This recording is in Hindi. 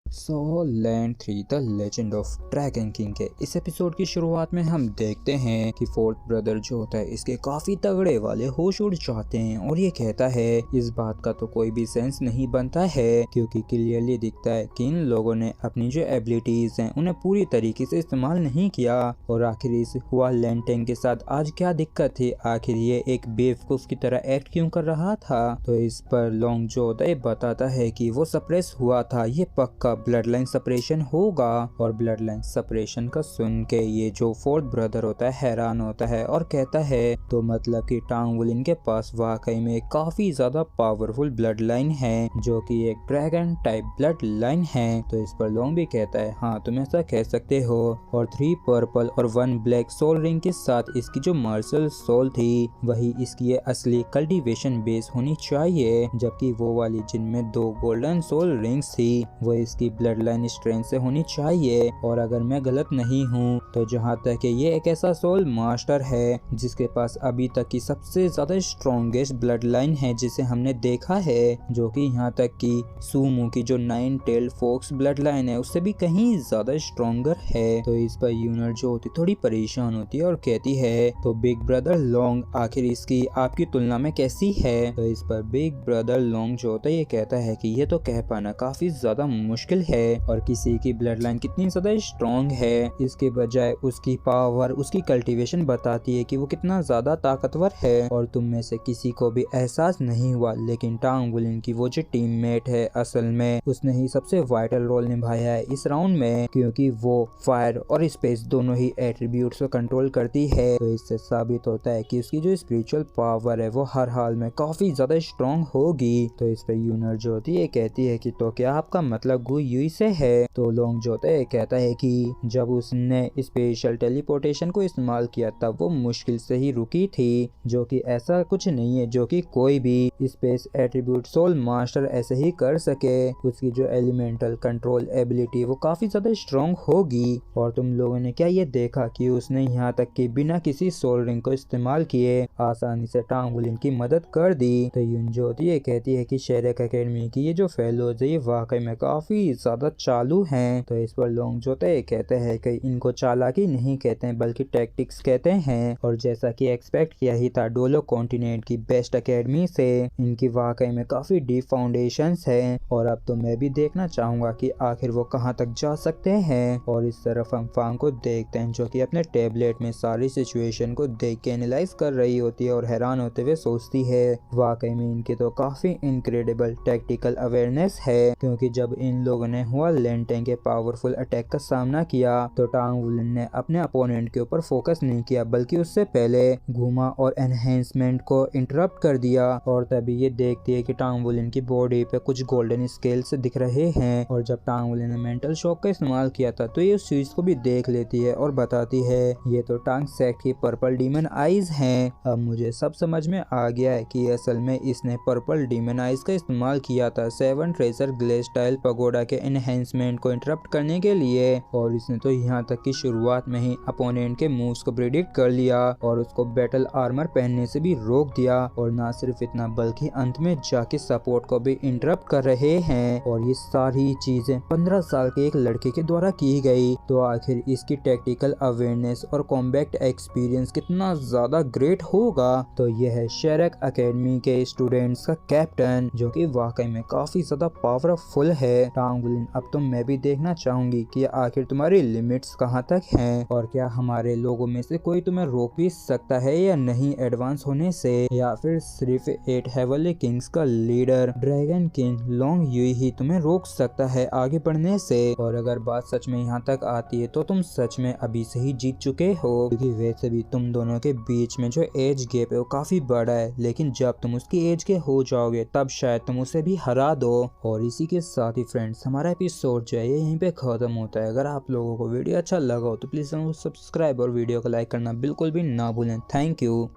Land 3 the legend of dragon king के इस एपिसोड की शुरुआत में हम देखते हैं कि फोर्थ ब्रदर जो होता है इसके काफी तगड़े वाले होश उड़ जाते हैं और ये कहता है इस बात का तो कोई भी सेंस नहीं बनता है क्योंकि क्लियरली दिखता है कि इन लोगों ने अपनी जो एबिलिटीज हैं उन्हें पूरी तरीके से इस्तेमाल नहीं किया। और आखिर इस हुआ लैंटेंग के साथ आज क्या दिक्कत थी, आखिर ये एक बेवकूफ की तरह एक्ट क्यों कर रहा था। तो इस पर लॉन्ग जो होता है बताता है कि वो सप्रेस हुआ था, ये पक्का ब्लड लाइन सेपरेशन होगा। और ब्लड लाइन सेपरेशन का सुन के ये जो फोर्थ ब्रदर होता है हैरान होता है और कहता है तो मतलब कि टांग वुलिन के पास वाकई में काफी ज्यादा पावरफुल ब्लड लाइन है जो कि एक ड्रैगन टाइप ब्लड लाइन है। तो इस पर लॉन्ग भी कहता है हाँ तुम ऐसा कह सकते हो। और 3 पर्पल और 1 ब्लैक सोल रिंग के साथ इसकी जो मार्शल सोल थी वही इसकी असली कल्टीवेशन बेस होनी चाहिए, जबकि वो वाली जिनमें 2 गोल्डन सोल रिंग्स थी वो इसकी ब्लड लाइन स्ट्रेंथ से होनी चाहिए। और अगर मैं गलत नहीं हूँ तो जहाँ तक ये एक ऐसा सोल मास्टर है जिसके पास अभी तक की सबसे ज्यादा स्ट्रॉन्गेस्ट ब्लड लाइन है जिसे हमने देखा है, जो कि यहाँ तक कि सूमो की जो 9 टेल्ड फॉक्स ब्लड लाइन है उससे भी कहीं ज्यादा स्ट्रॉन्गर है। तो इस पर यूनर जो होती थोड़ी परेशान होती है और कहती है तो बिग ब्रदर लॉन्ग आखिर इसकी आपकी तुलना में कैसी है। तो इस पर बिग ब्रदर लॉन्ग जो होता है ये कहता है कि ये तो कह पाना काफी ज्यादा मुश्किल है और किसी की ब्लड लाइन कितनी ज्यादा स्ट्रॉन्ग है इसके बजाय उसकी पावर उसकी कल्टीवेशन बताती है कि वो कितना ज्यादा ताकतवर है। और तुम में से किसी को भी एहसास नहीं हुआ, लेकिन टांग वुलिन की वो जो टीममेट है असल में उसने ही सबसे वाइटल रोल निभाया है इस राउंड में, क्योंकि वो फायर और स्पेस दोनों ही एट्रीब्यूट्स को कंट्रोल करती है। तो इससे साबित होता है कि उसकी जो स्पिरिचुअल पावर है वो हर हाल में काफी ज्यादा स्ट्रॉन्ग होगी। तो इस पे यूनर जो होती है कहती है कि तो क्या आपका मतलब गु युई से है। तो लॉन्ग जो होता है कहता है कि जब उसने स्पेशल टेलीपोर्टेशन को इस्तेमाल किया तब वो मुश्किल से ही रुकी थी, जो कि ऐसा कुछ नहीं है जो कि कोई भी स्पेस एट्रीब्यूट सोल मास्टर ऐसे ही कर सके। उसकी जो एलिमेंटल कंट्रोल एबिलिटी वो काफी ज्यादा स्ट्रॉन्ग होगी। और तुम लोगों ने क्या ये देखा कि उसने यहाँ तक कि बिना किसी सोल रिंग को इस्तेमाल किए आसानी से टांग वुलिन की मदद कर दी। तो यून जो होती है कहती है कि शेरक एकेडमी की ये जो फेलोज है ये वाकई में काफी ज्यादा चालू हैं। तो इस पर लॉन्ग जो होता है कहते हैं कि इनको चालाकी नहीं कहते हैं बल्कि टैक्टिक्स कहते हैं। और जैसा कि एक्सपेक्ट किया ही था डोलो कॉन्टिनेंट की बेस्ट एकेडमी से इनकी वाकई में काफी डीप फाउंडेशंस हैं। और अब तो मैं भी देखना चाहूंगा कि आखिर वो कहां तक जा सकते हैं। और इस तरफ हम फांग को देखते हैं जो कि अपने टेबलेट में सारी सिचुएशन को देख के एनालाइज कर रही होती है और हैरान होते हुए सोचती है वाकई में इनके तो काफी इनक्रेडिबल टैक्टिकल अवेयरनेस है, क्योंकि जब इन लोगों ने हुआ लेंटेंग के पावरफुल अटैक का सामना किया तो टांग वुलिन ने अपने अपोनेंट के ऊपर फोकस नहीं किया बल्कि उससे पहले घूमा और एनहेंसमेंट को इंटरप्ट कर दिया। और तभी ये देखती है कि टांग वुलिन की बॉडी पे कुछ गोल्डन स्केल्स दिख रहे हैं। और जब टांग वुलिन ने मेंटल शॉक का इस्तेमाल किया था तो ये उस चीज को भी देख लेती है और बताती है ये तो टांग सेक्ट की पर्पल डीमन आईज हैं। अब मुझे सब समझ में आ गया है कि असल में इसने पर्पल डीमन आईज का इस्तेमाल किया था 7 ट्रेजर ग्लेस स्टाइल पगोडा के एनहेंसमेंट को इंटरप्ट करने के लिए। और इसने तो यहाँ तक की शुरुआत में ही अपोनेंट के मूव्स को प्रिडिक्ट कर लिया और उसको बैटल आर्मर पहनने से भी रोक दिया। और ना सिर्फ इतना बल्कि अंत में जाके सपोर्ट को भी इंटरप्ट कर रहे हैं। और ये सारी चीजें 15 साल के एक लड़के के द्वारा की गई। तो आखिर इसकी टैक्टिकल अवेयरनेस और कॉम्बैट एक्सपीरियंस कितना ज्यादा ग्रेट होगा। तो यह है शेरक एकेडमी के स्टूडेंट्स का कैप्टन जो कि वाकई में काफी ज्यादा पावरफुल है। टांग वुलिन अब तो मैं भी देखना चाहूंगी कि आखिर तुम्हारी लिमिट्स कहां तक हैं और क्या हमारे लोगों में से कोई तुम्हें रोक भी सकता है या नहीं एडवांस होने से, या फिर सिर्फ 8 हेवनली किंग्स का leader dragon king Long Yui ही तुम्हें रोक सकता है आगे बढ़ने से। और अगर बात सच में यहाँ तक आती है तो तुम सच में अभी से ही जीत चुके हो, क्योंकि वैसे भी तुम दोनों के बीच में जो एज गैप है वो काफी बड़ा है, लेकिन जब तुम उसकी एज के हो जाओगे तब शायद तुम उसे भी हरा दो। और इसी के साथ ही फ्रेंड्स हमारा एपिसोड जो है यहीं पे खत्म होता है। अगर आप लोगों को वीडियो अच्छा लगा हो तो प्लीज सब्सक्राइब और वीडियो को लाइक करना बिल्कुल भी ना भूलें। Thank you.